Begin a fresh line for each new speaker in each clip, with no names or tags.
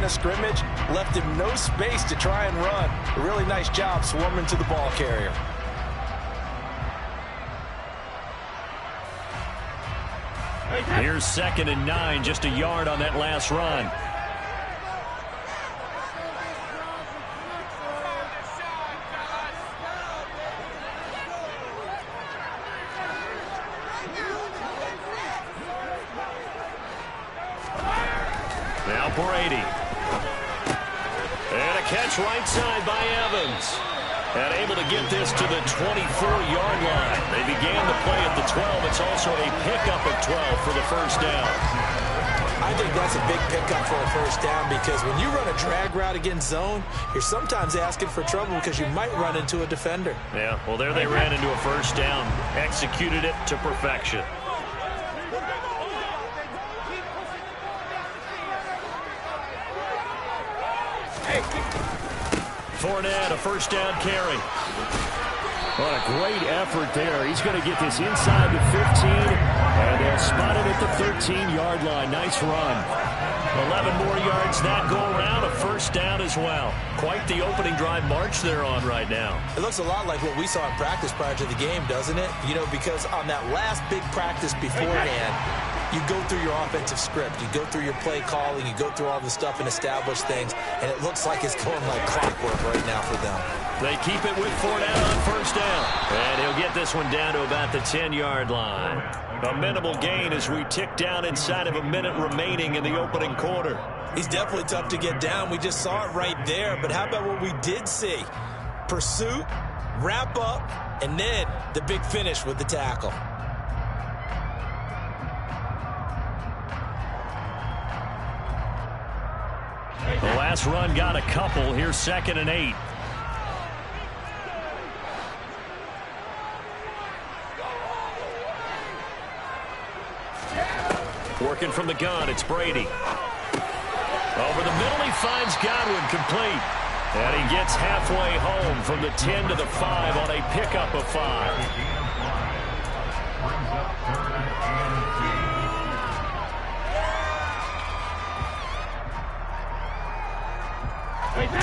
of scrimmage, left him no space to try and run. A really nice job swarming to the ball carrier.
Here's 2nd and 9, just a yard on that last run. Now Brady. And a catch right side by Evans. And able to get this to the 24-yard line. They began the play at the 12. It's also a pickup of 12 for the first down.
I think that's a big pickup for a first down because when you run a drag route against zone, you're sometimes asking for trouble because you might run into a defender.
Yeah, well, there they ran into a first down. Executed it to perfection. Fournette, a first down carry. What a great effort there. He's going to get this inside the 15, and they'll spot it at the 13-yard line. Nice run. 11 more yards that go around, a first down as well. Quite the opening drive march they're on right now.
It looks a lot like what we saw in practice prior to the game, doesn't it? You know, because on that last big practice beforehand, you go through your offensive script. You go through your play calling. You go through all the stuff and establish things. And it looks like it's going like clockwork right now for them.
They keep it with Fournette on first down. And he'll get this one down to about the 10-yard line. A minimal gain as we tick down inside of a minute remaining in the opening quarter.
He's definitely tough to get down. We just saw it right there. But how about what we did see? Pursuit, wrap up, and then the big finish with the tackle.
The last run got a couple. Here's 2nd and 8. Working from the gun, it's Brady. Over the middle, he finds Godwin complete. And he gets halfway home from the 10 to the 5 on a pickup of 5.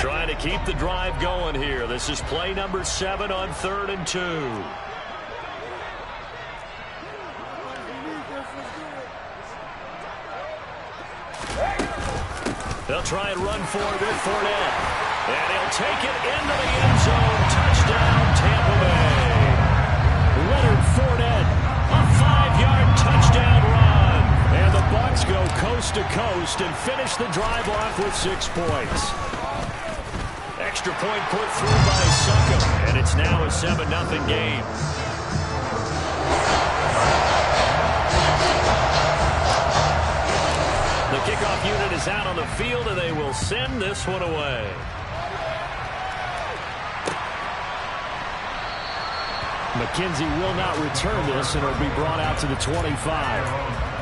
Trying to keep the drive going here. This is play number 7 on 3rd and 2. They'll try and run for it with Fournette. And he'll take it into the end zone. Touchdown, Tampa Bay. Leonard Fournette, a 5-yard touchdown run. And the Bucs go coast to coast and finish the drive off with 6 points. Extra point put through by Succop, and it's now a 7-0 game. The kickoff unit is out on the field, and they will send this one away. McKenzie will not return this, and it'll be brought out to the 25.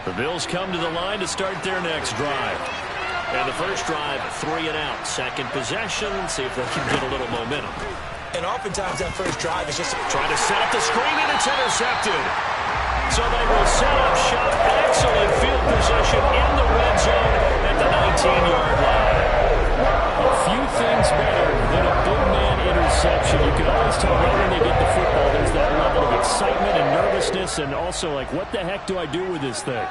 The Bills come to the line to start their next drive. And the first drive, 3 and out. Second possession, see if they can get a little momentum.
And oftentimes that first drive is just
trying to set up the screen, and it's intercepted. So they will set up shop. Excellent field position in the red zone at the 19-yard line. A few things better than a big man interception. You can always tell right when they get the football, there's that level of excitement and nervousness, and also like, what the heck do I do with this thing?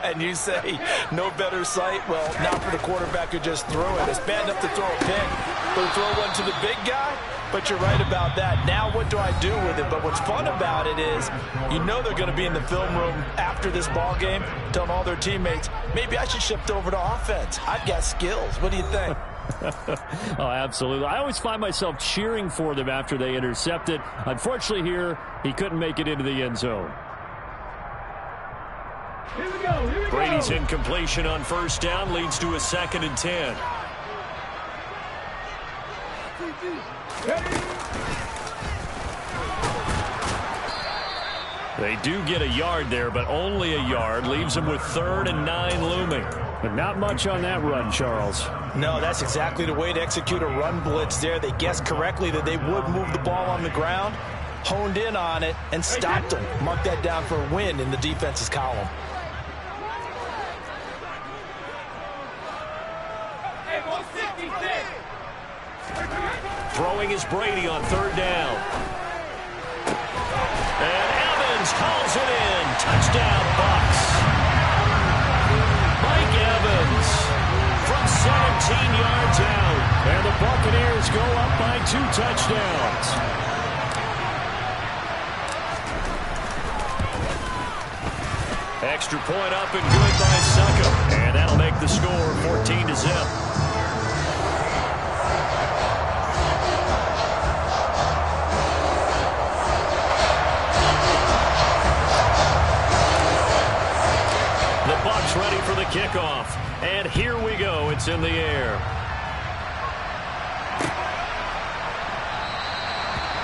And you say, no better sight? Well, not for the quarterback who just threw it. It's bad enough to throw a pick, but to throw one to the big guy? But you're right about that. Now what do I do with it? But what's fun about it is, you know they're going to be in the film room after this ball game, telling all their teammates, maybe I should shift over to offense. I've got skills. What do you think?
Oh, absolutely. I always find myself cheering for them after they intercept it. Unfortunately here, he couldn't make it into the end zone.
Here we go.
Brady's incompletion on first down leads to a 2nd and 10. They do get a yard there, but only a yard. Leaves them with 3rd and 9 looming. But not much on that run, Charles.
No, that's exactly the way to execute a run blitz there. They guessed correctly that they would move the ball on the ground, honed in on it, and stopped them. Mark that down for a win in the defense's column.
Throwing is Brady on 3rd down. And Evans hauls it in. Touchdown, Bucs. Mike Evans from 17 yards out. And the Buccaneers go up by 2 touchdowns. Extra point up and good by Suckup. And that'll make the score 14-0. Bucs ready for the kickoff. And here we go. It's in the air.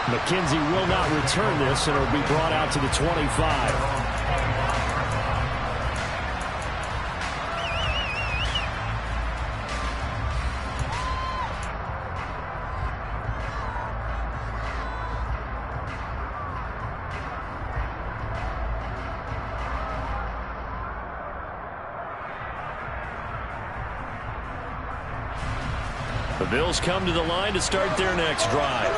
McKenzie will not return this, and it'll be brought out to the 25. The Bills come to the line to start their next drive.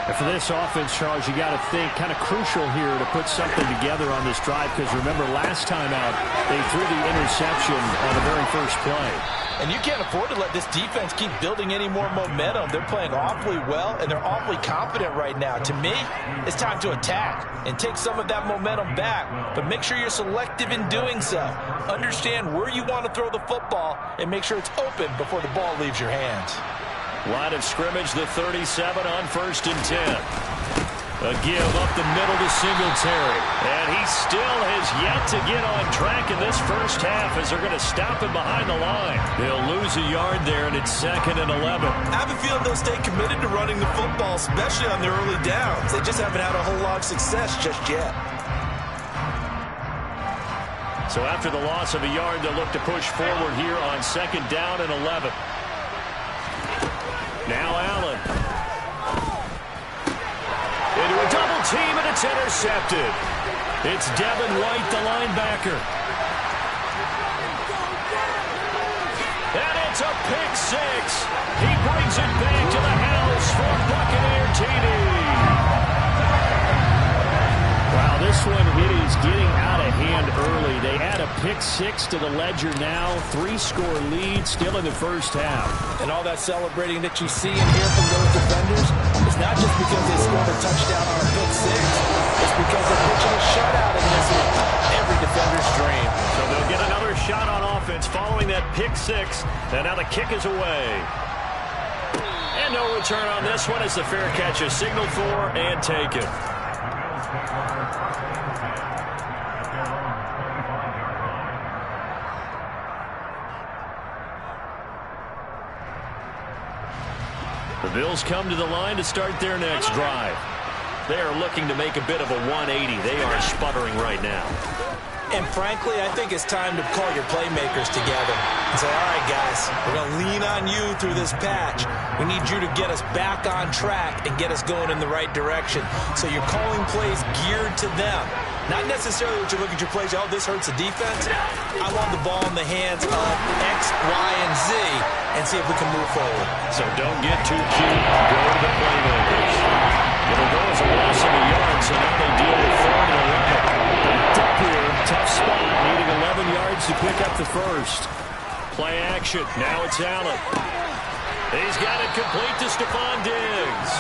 And for this offense, Charles, you got to think kind of crucial here to put something together on this drive, because remember last time out they threw the interception on the very first play.
And you can't afford to let this defense keep building any more momentum. They're playing awfully well, and they're awfully confident right now. To me, it's time to attack and take some of that momentum back. But make sure you're selective in doing so. Understand where you want to throw the football and make sure it's open before the ball leaves your hands.
Line of scrimmage, the 37 on 1st and 10. A give up the middle to Singletary. And he still has yet to get on track in this first half as they're going to stop him behind the line. They'll lose a yard there, and it's 2nd and 11.
I have a feeling they'll stay committed to running the football, especially on their early downs. They just haven't had a whole lot of success just yet.
So after the loss of a yard, they'll look to push forward here on 2nd down and 11. Now Allen. Into a double team, and it's intercepted. It's Devin White, the linebacker. And it's a pick 6. He brings it back to the house for Buccaneer TD.
Wow, this one, it is getting out of hand early. They add a pick 6 to the ledger now. 3-score lead still in the first half.
And all that celebrating that you see and hear from those defenders, it's not just because they scored a touchdown on a pick 6. It's because they're pitching a shutout in this one. Every defender's dream.
So they'll get another shot on offense following that pick 6. And now the kick is away. And no return on this one as the fair catch is signaled for and taken. The Bills come to the line to start their next drive. They are looking to make a bit of a 180. They are sputtering right now.
And frankly, I think it's time to call your playmakers together and say, all right, guys, we're going to lean on you through this patch. We need you to get us back on track and get us going in the right direction. So you're calling plays geared to them. Not necessarily what you look at your plays, oh, this hurts the defense. I want the ball in the hands of X, Y, and Z and see if we can move forward.
So don't get too cute. Go to the playmakers. It'll go as a loss of a yard, so now they deal with 3rd and 11.
Up here, tough spot, needing 11 yards to pick up the first.
Play action. Now it's Allen. He's got it complete to Stephon Diggs.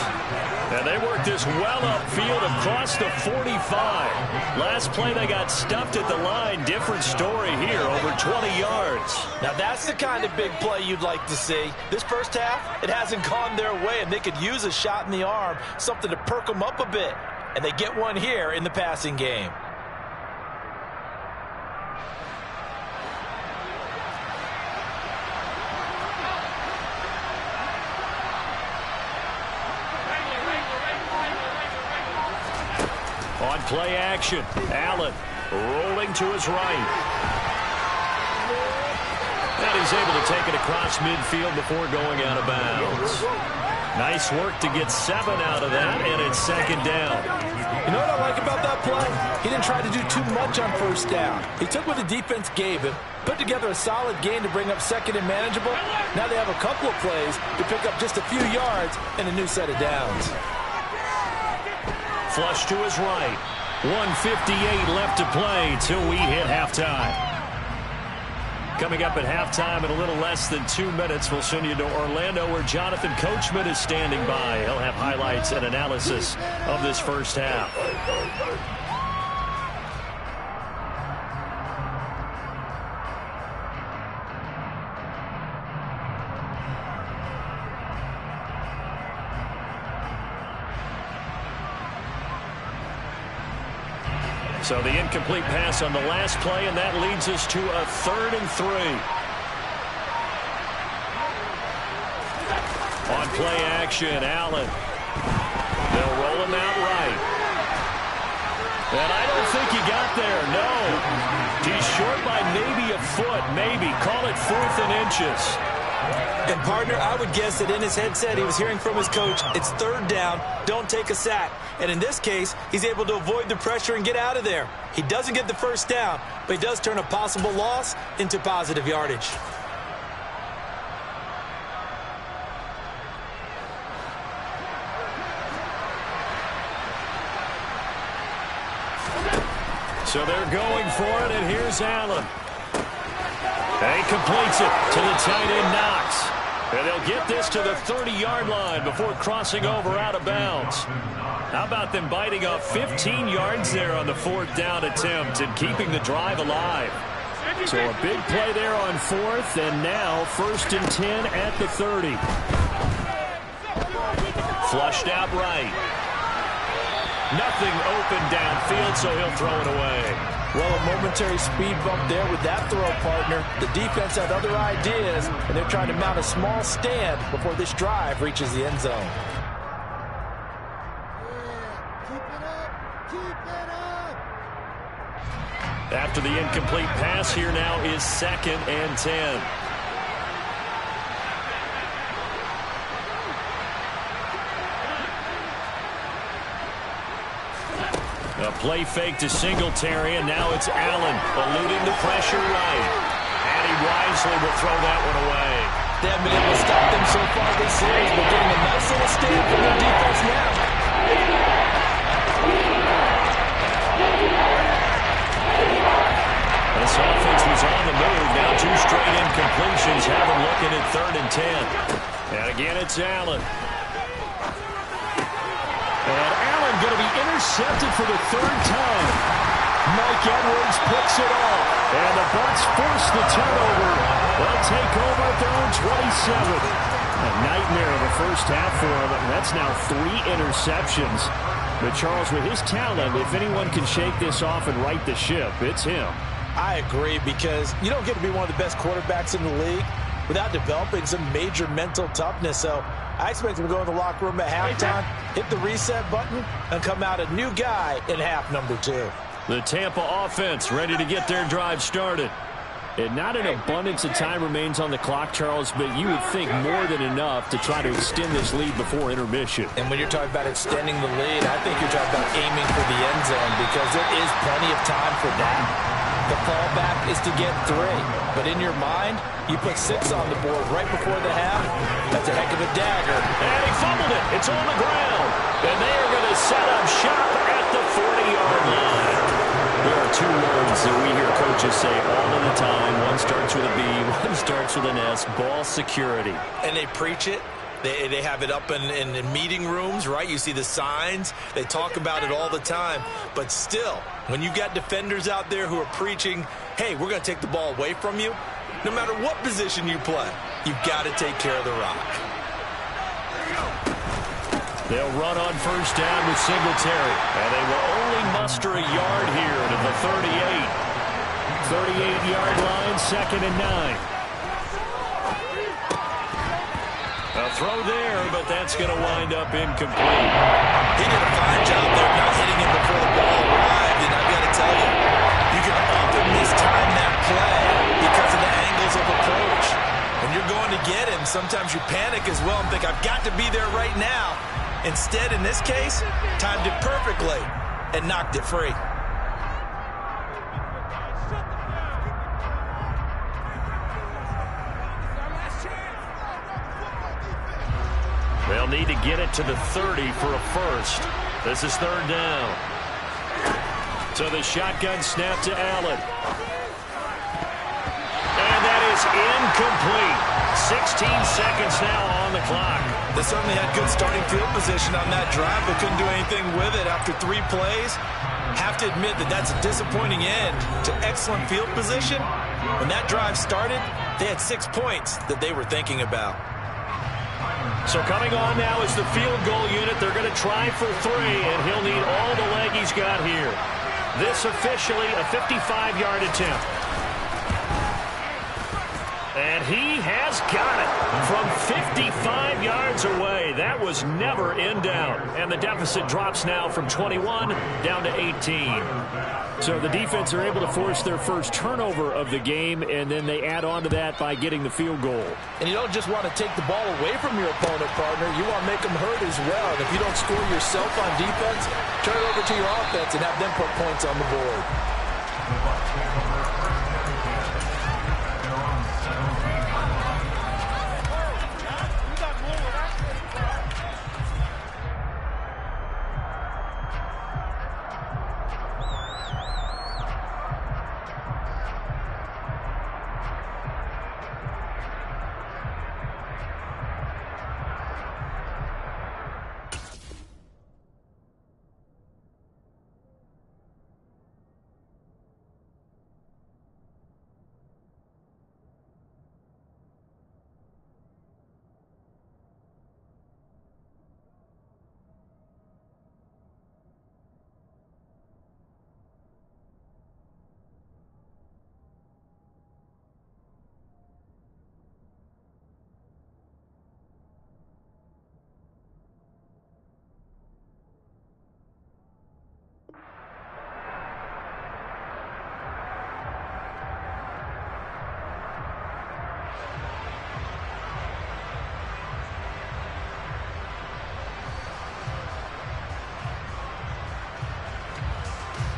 And they work this well upfield across the 45. Last play they got stuffed at the line. Different story here, over 20 yards.
Now that's the kind of big play you'd like to see. This first half, it hasn't gone their way, and they could use a shot in the arm, something to perk them up a bit. And they get one here in the passing game.
On play action, Allen rolling to his right. And he's able to take it across midfield before going out of bounds. Nice work to get 7 out of that, and it's second down.
You know what I like about that play? He didn't try to do too much on first down. He took what the defense gave him, put together a solid gain to bring up second and manageable. Now they have a couple of plays to pick up just a few yards and a new set of downs.
Flush to his right. 1:58 left to play till we hit halftime. Coming up at halftime in a little less than 2 minutes, we'll send you to Orlando where Jonathan Coachman is standing by. He'll have highlights and analysis of this first half. So the incomplete pass on the last play, and that leads us to a 3rd and 3. On play action, Allen. They'll roll him out right. And I don't think he got there, no. He's short by maybe a foot, maybe. Call it 4th and inches.
And, partner, I would guess that in his headset he was hearing from his coach, it's 3rd down, don't take a sack. And in this case, he's able to avoid the pressure and get out of there. He doesn't get the first down, but he does turn a possible loss into positive yardage.
So they're going for it, and here's Allen. And he completes it to the tight end, Knox. And they'll get this to the 30-yard line before crossing over out of bounds. How about them biting off 15 yards there on the 4th down attempt and keeping the drive alive? So a big play there on 4th, and now 1st and 10 at the 30. Flushed out right. Nothing open downfield, so he'll throw it away.
Well, a momentary speed bump there with that throw, partner. The defense had other ideas, and they're trying to mount a small stand before this drive reaches the end zone.
After the incomplete pass, here now is 2nd and 10. A play fake to Singletary, and now it's Allen eluding the pressure right. And he wisely will throw that one away.
They haven't been able to stop them so far this series, but getting a nice little stand from their defense now.
This offense was on the move. Now 2 straight incompletions have them looking at 3rd and 10. And again, it's Allen. And Allen going to be intercepted for the 3rd time. Mike Edwards picks it off. And the Bucs force the turnover. They'll take over at their own 27. A nightmare of a first half for him. That's now 3 interceptions. But Charles, with his talent, if anyone can shake this off and right the ship, it's him.
I agree, because you don't get to be one of the best quarterbacks in the league without developing some major mental toughness. So I expect him to go in the locker room at halftime, hit the reset button, and come out a new guy in half number 2.
The Tampa offense ready to get their drive started.
And not an abundance of time remains on the clock, Charles, but you would think more than enough to try to extend this lead before intermission.
And when you're talking about extending the lead, I think you're talking about aiming for the end zone, because there is plenty of time for that. The fallback is to get 3. But in your mind, you put 6 on the board right before the half. That's a heck of a dagger.
And he fumbled it. It's on the ground. And they are going to set up shop at the 40-yard line. There are 2 words that we hear coaches say all of the time. One starts with a B, one starts with an S. Ball security.
And they preach it. They have it up in meeting rooms, right? You see the signs. They talk about it all the time. But still, when you got defenders out there who are preaching, hey, we're going to take the ball away from you, no matter what position you play, you've got to take care of the rock.
They'll run on first down with Singletary. And they will only muster a yard here to the 38. 38-yard line, 2nd and 9. A throw there, but that's going to wind up incomplete.
He did a fine job there not hitting him before the ball arrived, and I've got to tell you, you can often mistime that play because of the angles of approach. When you're going to get him, sometimes you panic as well and think, I've got to be there right now. Instead, in this case, timed it perfectly and knocked it free.
They'll need to get it to the 30 for a first. This is third down. So the shotgun snap to Allen. And that is incomplete. 16 seconds now on the clock.
They certainly had good starting field position on that drive, but couldn't do anything with it after 3 plays. Have to admit that that's a disappointing end to excellent field position. When that drive started, they had 6 points that they were thinking about.
So coming on now is the field goal unit. They're going to try for 3, and he'll need all the leg he's got here. This officially a 55-yard attempt. And he has got it from 55 yards away. That was never in doubt. And the deficit drops now from 21 down to 18. So the defense are able to force their first turnover of the game, and then they add on to that by getting the field goal.
And you don't just want to take the ball away from your opponent, partner. You want to make them hurt as well. And if you don't score yourself on defense, turn it over to your offense and have them put points on the board.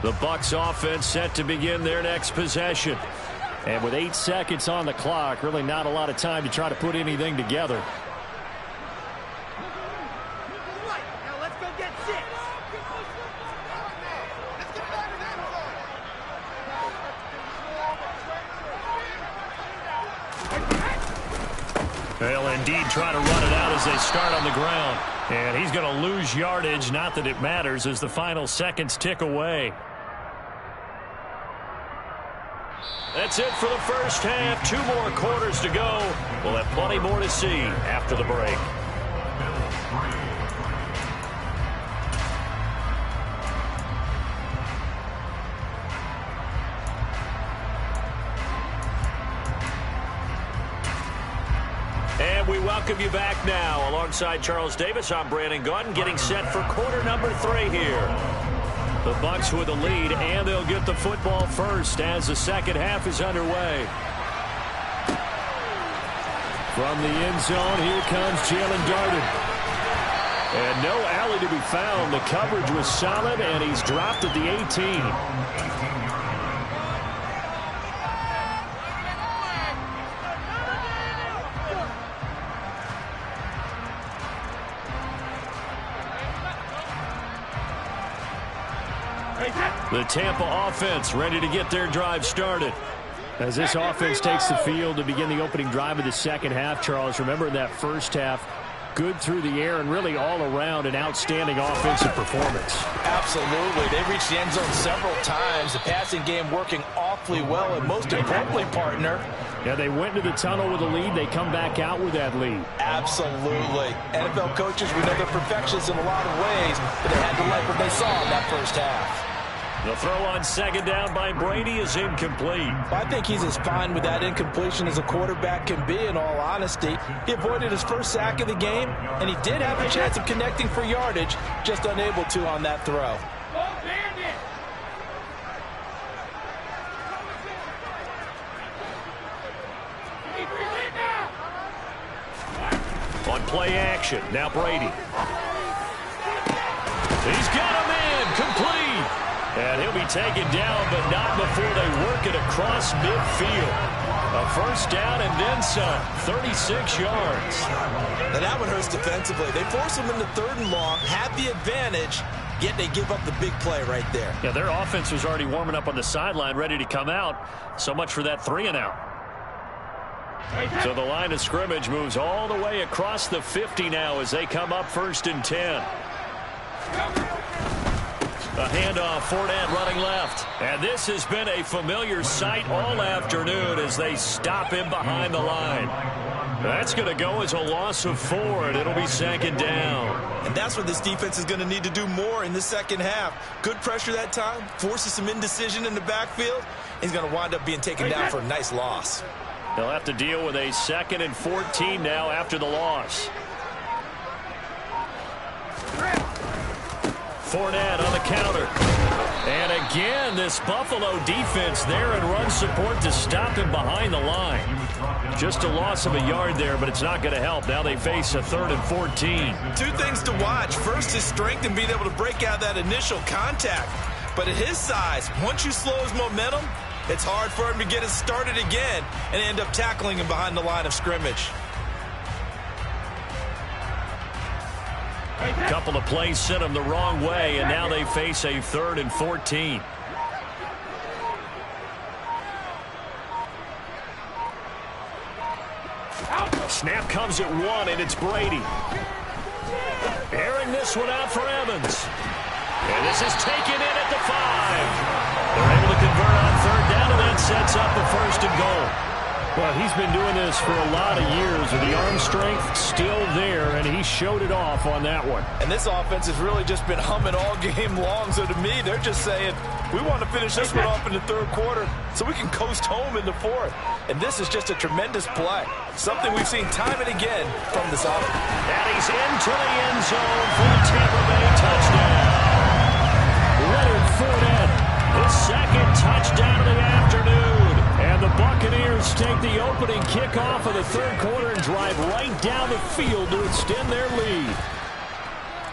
The Bucs offense set to begin their next possession.
And with 8 seconds on the clock, really not a lot of time to try to put anything together.
They'll indeed try to run it out as they start on the ground. And he's going to lose yardage, not that it matters, as the final seconds tick away. That's it for the first half. 2 more quarters to go. We'll have plenty more to see after the break. And we welcome you back now. Alongside Charles Davis, I'm Brandon Gaudin, getting set for quarter number 3 here. The Bucs with the lead, and they'll get the football first as the second half is underway.
From the end zone, here comes Jalen Darden.
And no alley to be found. The coverage was solid, and he's dropped at the 18. The Tampa offense ready to get their drive started.
As this offense takes the field to begin the opening drive of the second half, Charles, remember that first half, good through the air and really all around an outstanding offensive performance.
Absolutely. They reached the end zone several times. The passing game working awfully well, and most importantly, partner,
yeah, they went into the tunnel with a lead. They come back out with that lead.
Absolutely. NFL coaches, we know they're perfectionists in a lot of ways, but they had to like what they saw in that first half.
The throw on second down by Brady is incomplete.
I think he's as fine with that incompletion as a quarterback can be, in all honesty. He avoided his first sack of the game, and he did have a chance of connecting for yardage, just unable to on that throw.
On play action, now Brady. He's got him in, complete. And he'll be taken down, but not before they work it across midfield. A first down and then some, 36 yards.
Now that one hurts defensively. They force him into 3rd and long, have the advantage, yet they give up the big play right there.
Yeah, their offense was already warming up on the sideline, ready to come out. So much for that 3-and-out. So the line of scrimmage moves all the way across the 50 now as they come up 1st and 10. A handoff, Fournette running left. And this has been a familiar sight all afternoon as they stop him behind the line. That's going to go as a loss of 4, and it'll be 2nd down.
And that's what this defense is going to need to do more in the second half. Good pressure that time, forces some indecision in the backfield. He's going to wind up being taken down for a nice loss.
They'll have to deal with a 2nd and 14 now after the loss. Fournette on the counter. And again, this Buffalo defense there in run support to stop him behind the line. Just a loss of a yard there, but it's not going to help. Now they face a 3rd and 14.
2 things to watch. First, his strength and being able to break out that initial contact. But at his size, once you slow his momentum, it's hard for him to get it started again and end up tackling him behind the line of scrimmage.
A couple of plays sent them the wrong way, and now they face a 3rd and 14. Snap comes at 1, and it's Brady. Airing this one out for Evans. And this is taken in at the 5. They're able to convert on 3rd down, and that sets up a 1st and goal.
Well, he's been doing this for a lot of years, with the arm strength still there, and he showed it off on that one.
And this offense has really just been humming all game long, so to me, they're just saying, we want to finish this one off in the 3rd quarter so we can coast home in the 4th. And this is just a tremendous play, something we've seen time and again from this offense.
And he's into the end zone for the Tampa Bay touchdown. Leonard Fournette, his 2nd touchdown of the afternoon. And the Buccaneers take the opening kickoff of the 3rd quarter and drive right down the field to extend their lead.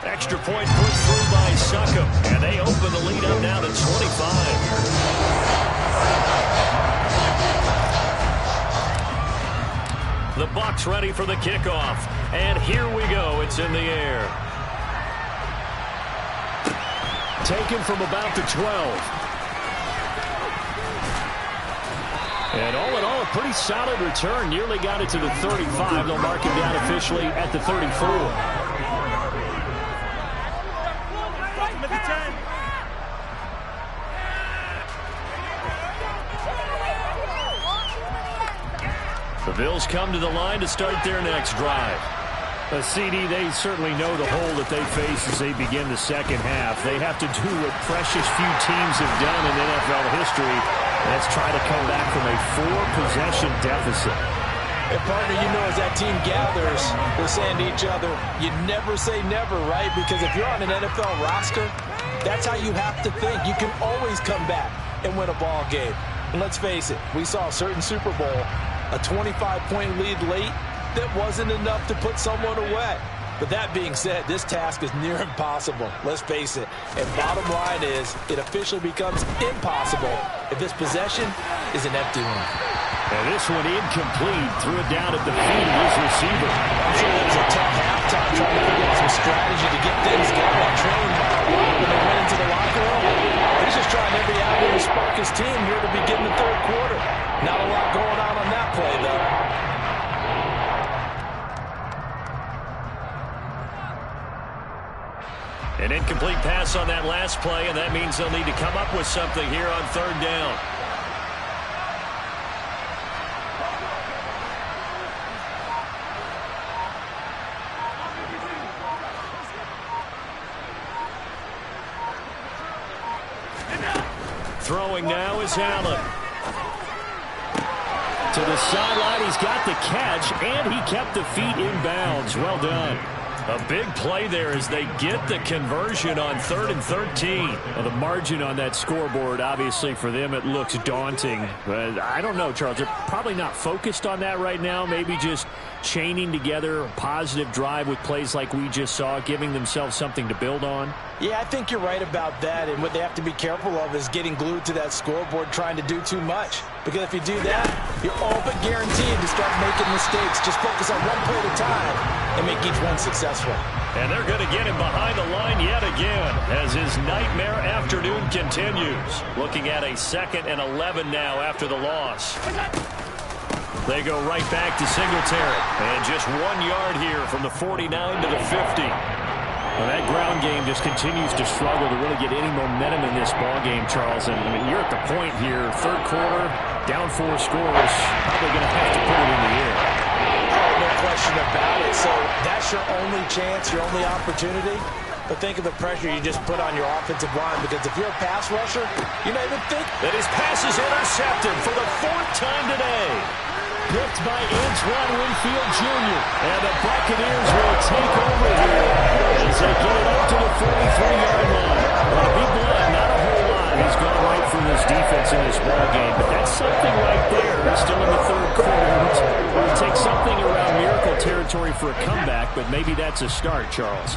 Extra point put through by Succop, and they open the lead up now to 25. The Bucs ready for the kickoff, and here we go. It's in the air.
Taken from about the 12. And all in all, a pretty solid return. Nearly got it to the 35. They'll mark him down officially at the 34. The Bills come to the line to start their next drive. CD, they certainly know the hole that they face as they begin the second half. They have to do what precious few teams have done in NFL history. That's try to come back from a 4-possession deficit.
And partner, you know, as that team gathers, they're saying to each other, you never say never, right? Because if you're on an NFL roster, that's how you have to think. You can always come back and win a ball game. And let's face it, we saw a certain Super Bowl, a 25-point lead late, that wasn't enough to put someone away. But that being said, this task is near impossible. Let's face it. And bottom line is, it officially becomes impossible if this possession is an empty one.
And this one incomplete. Threw it down at the feet of his receiver.
I'm sure it was a tough halftime trying to figure out some strategy to get things going. Trained when they went into the locker room. He's just trying every avenue to spark his team here to begin the 3rd quarter. Not a lot going on that play, though.
An incomplete pass on that last play, and that means they'll need to come up with something here on 3rd down. throwing now is Allen. To the sideline, he's got the catch, and he kept the feet in bounds. Well done. A big play there as they get the conversion on 3rd and 13.
Well, the margin on that scoreboard, obviously, for them, it looks daunting. But I don't know, Charles. They're probably not focused on that right now. Maybe just chaining together a positive drive with plays like we just saw, giving themselves something to build on.
Yeah, I think you're right about that. And what they have to be careful of is getting glued to that scoreboard, trying to do too much. Because if you do that, you're all but guaranteed to start making mistakes. Just focus on one play at a time and make each one successful.
And they're going to get him behind the line yet again as his nightmare afternoon continues. Looking at a 2nd and 11 now after the loss. They go right back to Singletary. And just 1 yard here from the 49 to the 50.
Well, that ground game just continues to struggle to really get any momentum in this ball game, Charles. And I mean, you're at the point here, 3rd quarter, down 4 scores, probably going to have to put it in the air.
No question about it. So that's your only chance, your only opportunity. But think of the pressure you just put on your offensive line, because if you're a pass rusher, you don't even think
that his pass is intercepted for the 4th time today.
Picked by Antoine Winfield Jr. And the Buccaneers will take over here as they get it up to the 43-yard line. Well, to be blunt, not a whole lot has gone right for this defense in this ball game, but that's something right there. Still in the 3rd quarter. It will take something around miracle territory for a comeback, but maybe that's a start, Charles.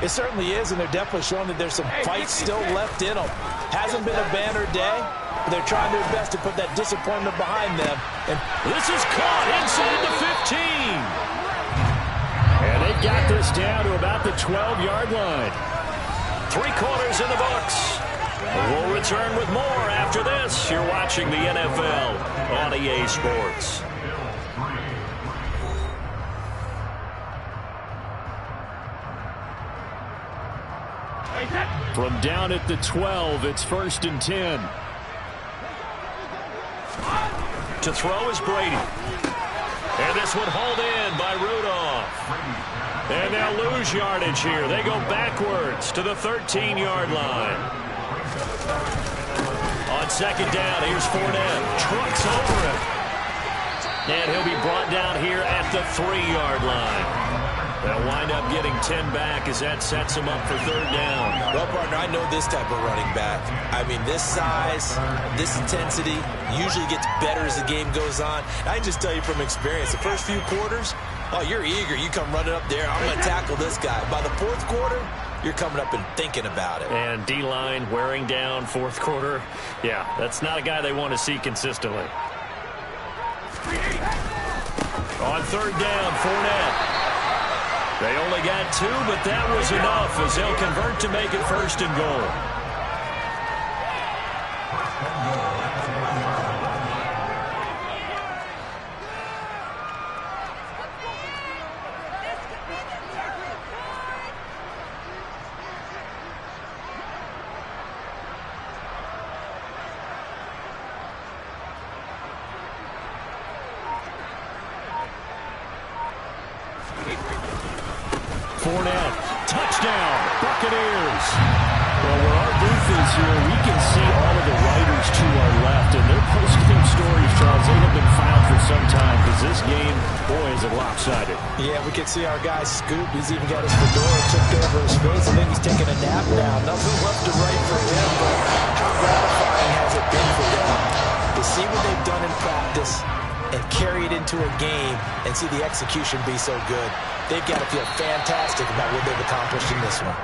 It certainly is, and they're definitely showing that there's some fight still left in them. Hasn't been a banner day, but they're trying their best to put that disappointment behind them. And
this is caught inside the 15.
And they got this down to about the 12-yard line.
3 quarters in the books. We'll return with more after this. You're watching the NFL on EA Sports.
From down at the 12, it's 1st and 10.
To throw is Brady. And this one hauled in by Rudolph. And they'll lose yardage here. They go backwards to the 13-yard line. On 2nd down, here's Fournette. Trucks over him. And he'll be brought down here at the 3-yard line. They'll wind up getting 10 back as that sets him up for 3rd down.
Well, partner, I know this type of running back. I mean, this size, this intensity usually gets better as the game goes on. I can just tell you from experience, the first few quarters, oh, you're eager. You come running up there, I'm going to tackle this guy. By the 4th quarter, you're coming up and thinking about it.
And D-line wearing down 4th quarter. Yeah, that's not a guy they want to see consistently. On 3rd down, Fournette. They only got 2, but that was enough as they'll convert to make it 1st and goal.
Fournette, touchdown, Buccaneers. Well, where our booth is here, we can see all of the writers to our left, and their post-game stories, Charles, they have been filed for some time, because this game, boy, is it lopsided.
Yeah, we can see our guy Scoop. He's even got his fedora tipped over his face. I think he's taking a nap now. Nothing left to write for him, but how gratifying has it been for them to see what they've done in practice and carry it into a game and see the execution be so good. They've got to feel fantastic about what they've accomplished in this one.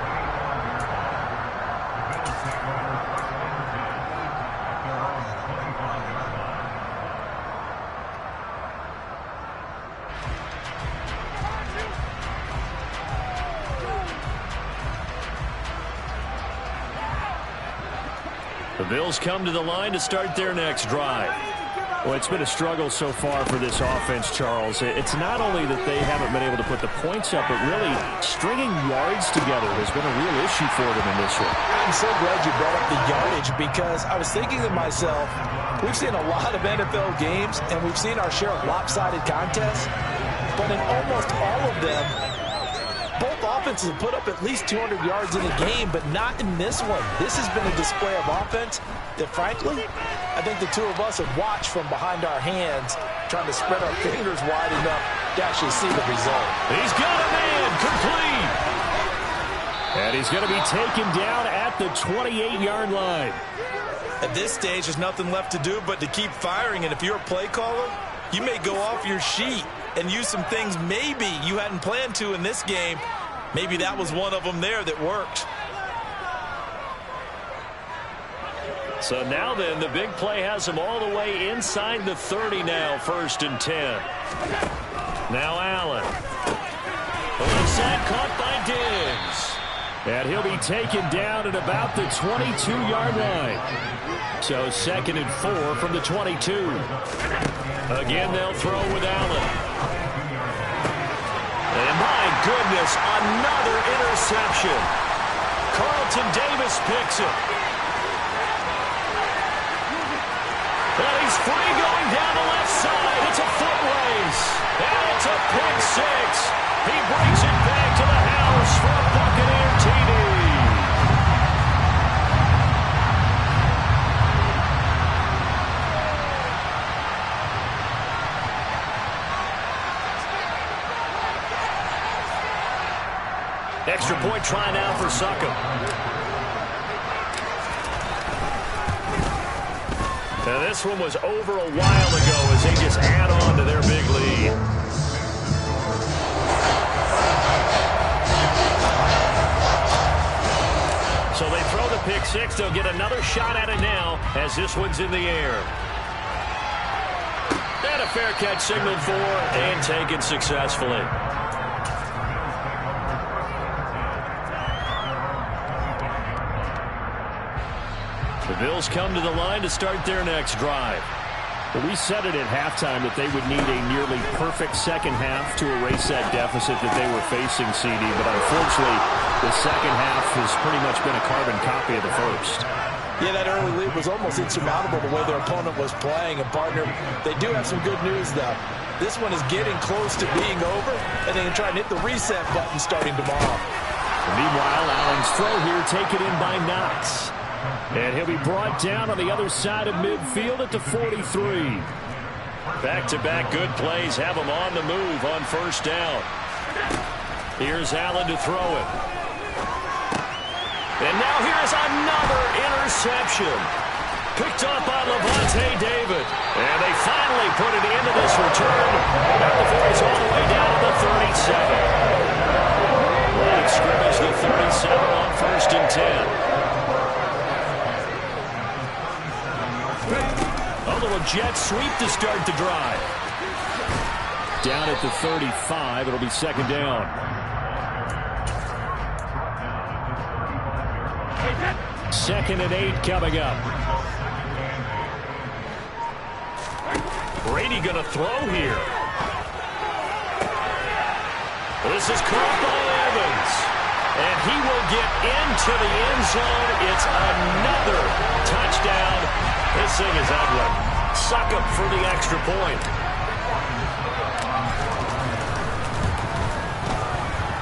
The Bills come to the line to start their next drive.
Well, it's been a struggle so far for this offense, Charles. It's not only that they haven't been able to put the points up, but really stringing yards together has been a real issue for them in this one.
I'm so glad you brought up the yardage, because I was thinking to myself, we've seen a lot of NFL games, and we've seen our share of lopsided contests, but in almost all of them, both offenses have put up at least 200 yards in a game, but not in this one. This has been a display of offense that, frankly, I think the two of us have watched from behind our hands, trying to spread our fingers wide enough to actually see the result.
He's got a man, complete. And he's going to be taken down at the 28-yard line.
At this stage, there's nothing left to do but to keep firing. And if you're a play caller, you may go off your sheet and use some things maybe you hadn't planned to in this game. Maybe that was one of them there that worked.
So now then, the big play has him all the way inside the 30 now, 1st and 10. Now Allen. Onside caught by Diggs. And he'll be taken down at about the 22-yard line. So 2nd and 4 from the 22. Again, they'll throw with Allen. And my goodness, another interception. Carlton Davis picks it. And he's free going down the left side. It's a foot race. And it's a pick six. He brings it back to the house for a Buccaneer TD. Extra point try now for Succop. Now this one was over a while ago as they just add on to their big lead. So they throw the pick six. They'll get another shot at it now as this one's in the air. And a fair catch signaled for and taken successfully. The Bills come to the line to start their next drive. But we said it at halftime that they would need a nearly perfect second half to erase that deficit that they were facing, CD. But unfortunately, the second half has pretty much been a carbon copy of the first.
Yeah, that early lead was almost insurmountable the way their opponent was playing. And, partner, they do have some good news, though. This one is getting close to being over, and they can try and hit the reset button starting tomorrow.
Meanwhile, Allen's throw here taken in by Knox. And he'll be brought down on the other side of midfield at the 43. Back-to-back good plays have him on the move on first down. Here's Allen to throw it. And now here's another interception. Picked up by Levante David. And they finally put it into this return. Now the boys all the way down to the 37. Line of scrimmage, the 37 on 1st and 10. A little jet sweep to start the drive. Down at the 35, it'll be 2nd down. Second and 8 coming up. Brady gonna throw here. This is caught by Evans. And he will get into the end zone. It's another touchdown. This thing is ugly. Succop for the extra point.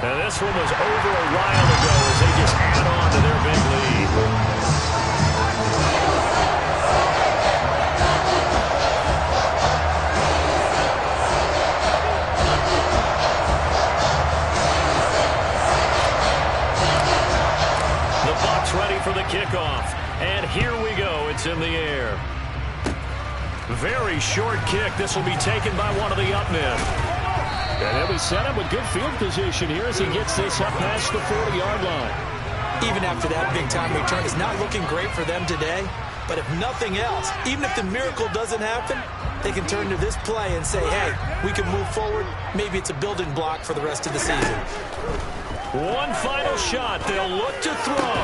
Now this one was over a while ago as they just add on to their big lead. The Bucs ready for the kickoff. And here we go. It's in the air. Very short kick. This will be taken by one of the up men. And he'll be set up with good field position here as he gets this up past the 40-yard line.
Even after that big-time return, it's not looking great for them today. But if nothing else, even if the miracle doesn't happen, they can turn to this play and say, hey, we can move forward. Maybe it's a building block for the rest of the season.
One final shot. They'll look to throw.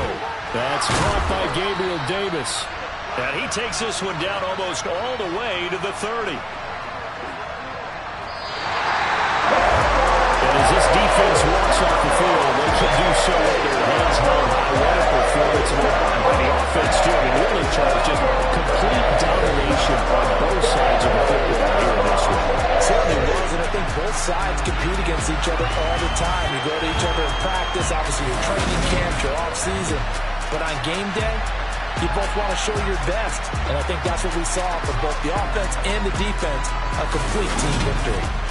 That's caught by Gabriel Davis. And he takes this one down almost all the way to the 30. And as this defense walks off the field, they can do so with their hands held high. What a performance by the offense, too. I mean, really, Charles, just complete domination on both sides of the football here in this one.
Certainly was, and I think both sides compete against each other all the time. You go to each other in practice, obviously your training camps, your off-season. But on game day, You both want to show your best, and I think that's what we saw from both the offense and the defense, a complete team victory.